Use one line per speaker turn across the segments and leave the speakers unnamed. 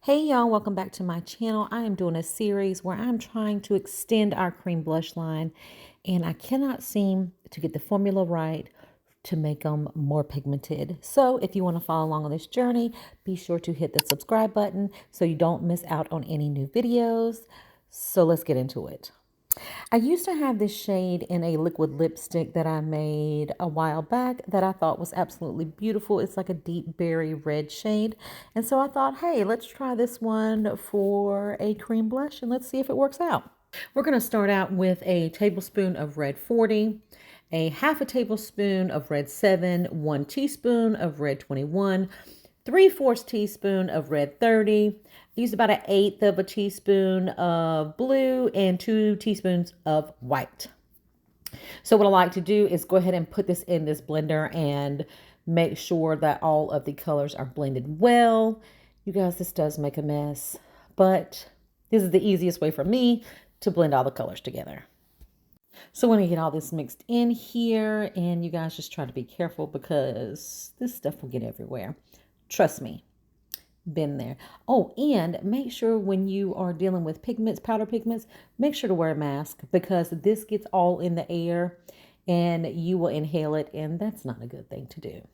Hey y'all, welcome back to my channel. I am doing a series where I'm trying to extend our cream blush line, and I cannot seem to get the formula right to make them more pigmented. So if you want to follow along on this journey, be sure to hit the subscribe button so you don't miss out on any new videos. So let's get into it. I used to have this shade in a liquid lipstick that I made a while back that I thought was absolutely beautiful. It's like a deep berry red shade. And so I thought, hey, let's try this one for a cream blush and let's see if it works out. We're going to start out with a tablespoon of red 40, a half a tablespoon of red 7, 1 teaspoon of red 21, 3/4 teaspoon of red 30. I used about an eighth of a teaspoon of blue and 2 teaspoons of white. So what I like to do is go ahead and put this in this blender and make sure that all of the colors are blended well. You guys, this does make a mess, but this is the easiest way for me to blend all the colors together. So when I get all this mixed in here, and you guys just try to be careful because this stuff will get everywhere. Trust me, been there. Oh, and make sure when you are dealing with pigments, powder pigments, make sure to wear a mask because this gets all in the air and you will inhale it, and that's not a good thing to do.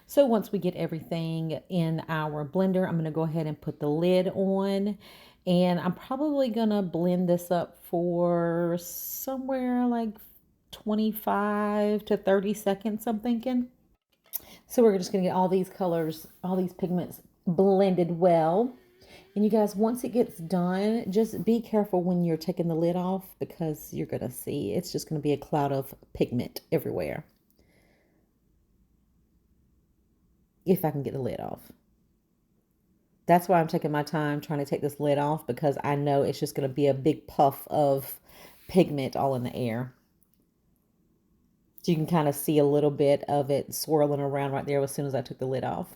So once we get everything in our blender, I'm going to go ahead and put the lid on, and I'm probably going to blend this up for somewhere like 25 to 30 seconds, I'm thinking. So we're just going to get all these colors, all these pigments blended well. And you guys, once it gets done, just be careful when you're taking the lid off because you're going to see it's just going to be a cloud of pigment everywhere. If I can get the lid off. That's why I'm taking my time trying to take this lid off, because I know it's just going to be a big puff of pigment all in the air. So you can kind of see a little bit of it swirling around right there as soon as I took the lid off.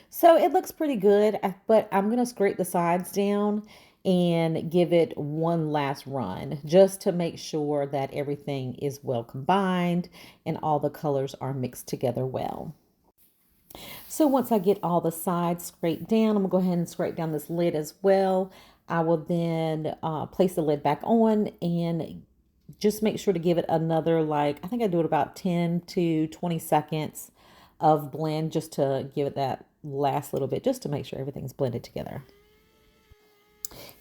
So it looks pretty good, but I'm going to scrape the sides down and give it one last run just to make sure that everything is well combined and all the colors are mixed together well. So once I get all the sides scraped down, I'm going to go ahead and scrape down this lid as well. I will then place the lid back on and just make sure to give it another, like, I think I do it about 10 to 20 seconds of blend just to give it that last little bit, just to make sure everything's blended together.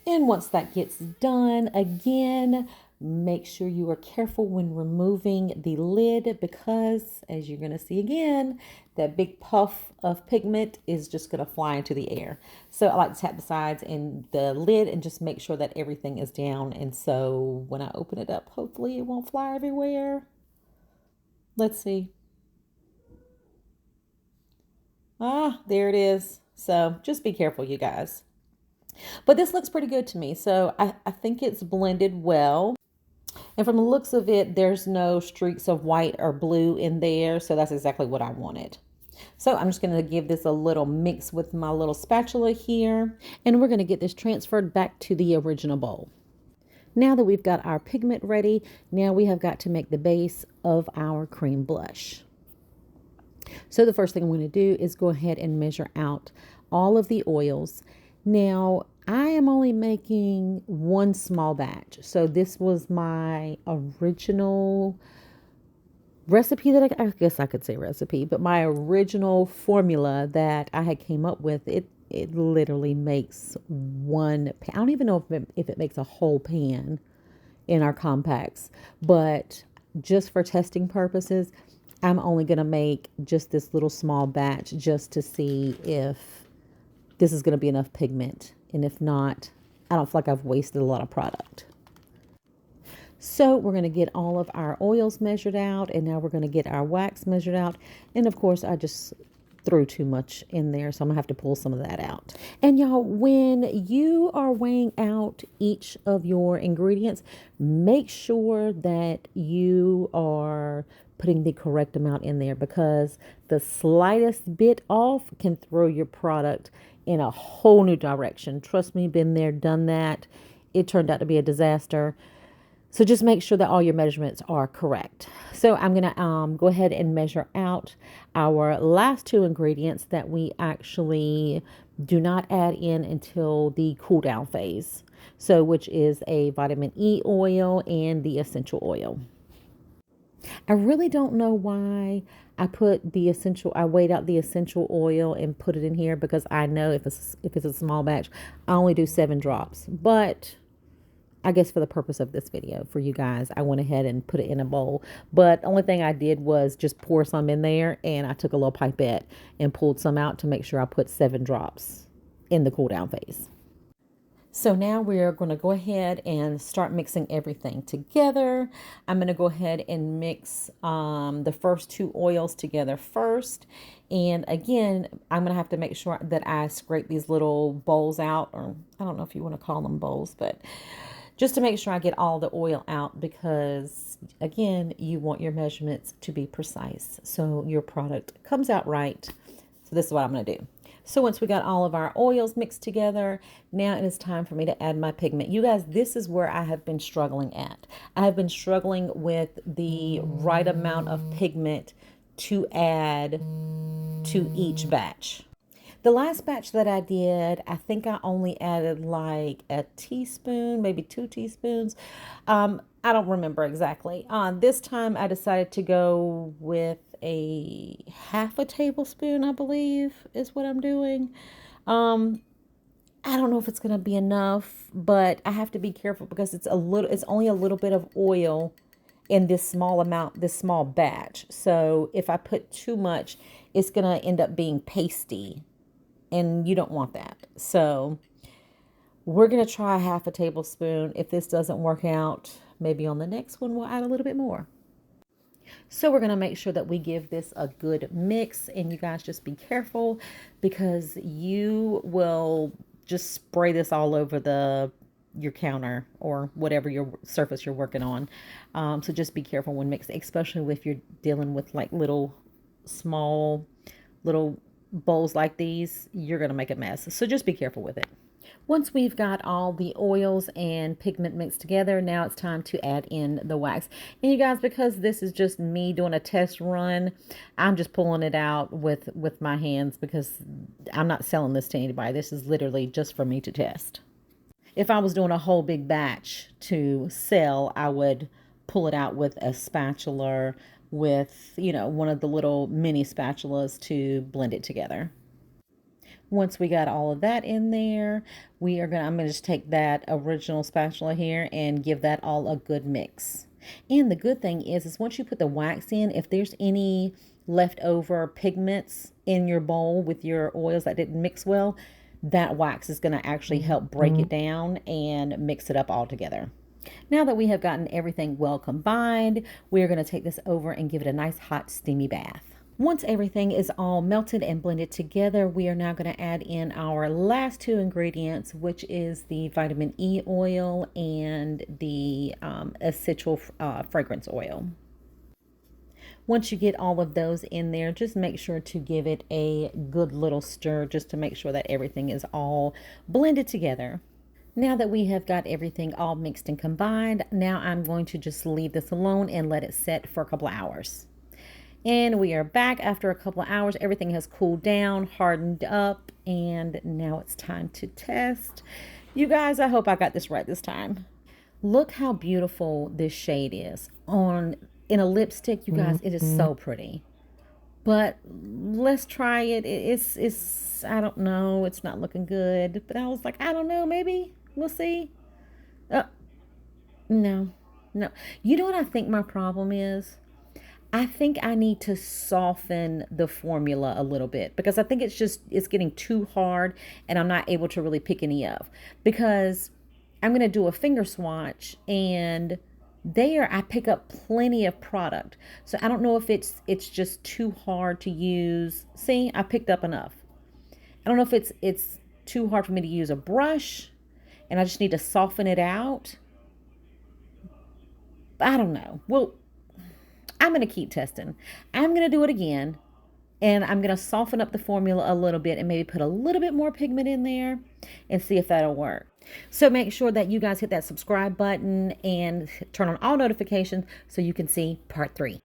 And once that gets done, again, make sure you are careful when removing the lid because, as you're going to see again, that big puff of pigment is just going to fly into the air. So I like to tap the sides and the lid and just make sure that everything is down. And so when I open it up, hopefully it won't fly everywhere. Let's see. Ah, there it is. So just be careful, you guys. But this looks pretty good to me. So I think it's blended well. And from the looks of it, there's no streaks of white or blue in there. So that's exactly what I wanted. So I'm just going to give this a little mix with my little spatula here. And we're going to get this transferred back to the original bowl. Now that we've got our pigment ready, now we have got to make the base of our cream blush. So the first thing I'm going to do is go ahead and measure out all of the oils. Now, I am only making one small batch. So this was my original recipe that I guess I could say recipe, but my original formula that I had came up with, it literally makes one pan. I don't even know if it makes a whole pan in our compacts, but just for testing purposes, I'm only going to make just this little small batch just to see if this is going to be enough pigment. And if not, I don't feel like I've wasted a lot of product. So we're going to get all of our oils measured out, and now we're going to get our wax measured out. And of course, I just threw too much in there, so I'm going to have to pull some of that out. And y'all, when you are weighing out each of your ingredients, make sure that you are putting the correct amount in there, because the slightest bit off can throw your product in a whole new direction. Trust me, been there, done that. It turned out to be a disaster. So just make sure that all your measurements are correct. So I'm going to go ahead and measure out our last two ingredients that we actually do not add in until the cool down phase. So which is a vitamin E oil and the essential oil. I really don't know why I weighed out the essential oil and put it in here, because I know if it's a small batch, I only do 7 drops. But I guess for the purpose of this video for you guys, I went ahead and put it in a bowl. But only thing I did was just pour some in there, and I took a little pipette and pulled some out to make sure I put 7 drops in the cool down phase. So now we're going to go ahead and start mixing everything together. I'm going to go ahead and mix the first 2 oils together first. And again, I'm going to have to make sure that I scrape these little bowls out, or I don't know if you want to call them bowls, but just to make sure I get all the oil out, because again, you want your measurements to be precise so your product comes out right. So this is what I'm going to do. So once we got all of our oils mixed together, now it is time for me to add my pigment. You guys, this is where I have been struggling at. I have been struggling with the right amount of pigment to add to each batch. The last batch that I did, I think I only added like a teaspoon, maybe 2 teaspoons. I don't remember exactly. This time I decided to go with a half a tablespoon, I believe is what I'm doing. I don't know if it's going to be enough, but I have to be careful because it's only a little bit of oil in this small amount, this small batch. So if I put too much, it's going to end up being pasty, and you don't want that. So we're going to try half a tablespoon. If this doesn't work out, maybe on the next one, we'll add a little bit more. So we're going to make sure that we give this a good mix, and you guys just be careful because you will just spray this all over your counter or whatever your surface you're working on. So just be careful when mixing, especially if you're dealing with like small little bowls like these. You're going to make a mess. So just be careful with it. Once we've got all the oils and pigment mixed together, now it's time to add in the wax. And you guys, because this is just me doing a test run, I'm just pulling it out with my hands because I'm not selling this to anybody. This is literally just for me to test. If I was doing a whole big batch to sell, I would pull it out with a spatula, with, one of the little mini spatulas to blend it together. Once we got all of that in there, I'm going to just take that original spatula here and give that all a good mix. And the good thing is once you put the wax in, if there's any leftover pigments in your bowl with your oils that didn't mix well, that wax is going to actually help break it down and mix it up all together. Now that we have gotten everything well combined, we're going to take this over and give it a nice hot steamy bath. Once everything is all melted and blended together, we are now going to add in our last 2 ingredients, which is the vitamin E oil and the essential fragrance oil. Once you get all of those in there, just make sure to give it a good little stir just to make sure that everything is all blended together. Now that we have got everything all mixed and combined, now I'm going to just leave this alone and let it set for a couple of hours. And we are back after a couple of hours. Everything has cooled down, hardened up, and now it's time to test. You guys, I hope I got this right this time. Look how beautiful this shade is. In a lipstick, you guys, it is so pretty. But let's try it. It's I don't know, it's not looking good. But I was like, I don't know, maybe we'll see. No. You know what I think my problem is? I think I need to soften the formula a little bit because I think it's getting too hard and I'm not able to really pick any up, because I'm going to do a finger swatch and there I pick up plenty of product. So I don't know if it's just too hard to use. See, I picked up enough. I don't know if it's too hard for me to use a brush and I just need to soften it out. I don't know. Well, I'm going to keep testing. I'm going to do it again, and I'm going to soften up the formula a little bit and maybe put a little bit more pigment in there and see if that'll work. So make sure that you guys hit that subscribe button and turn on all notifications so you can see part 3.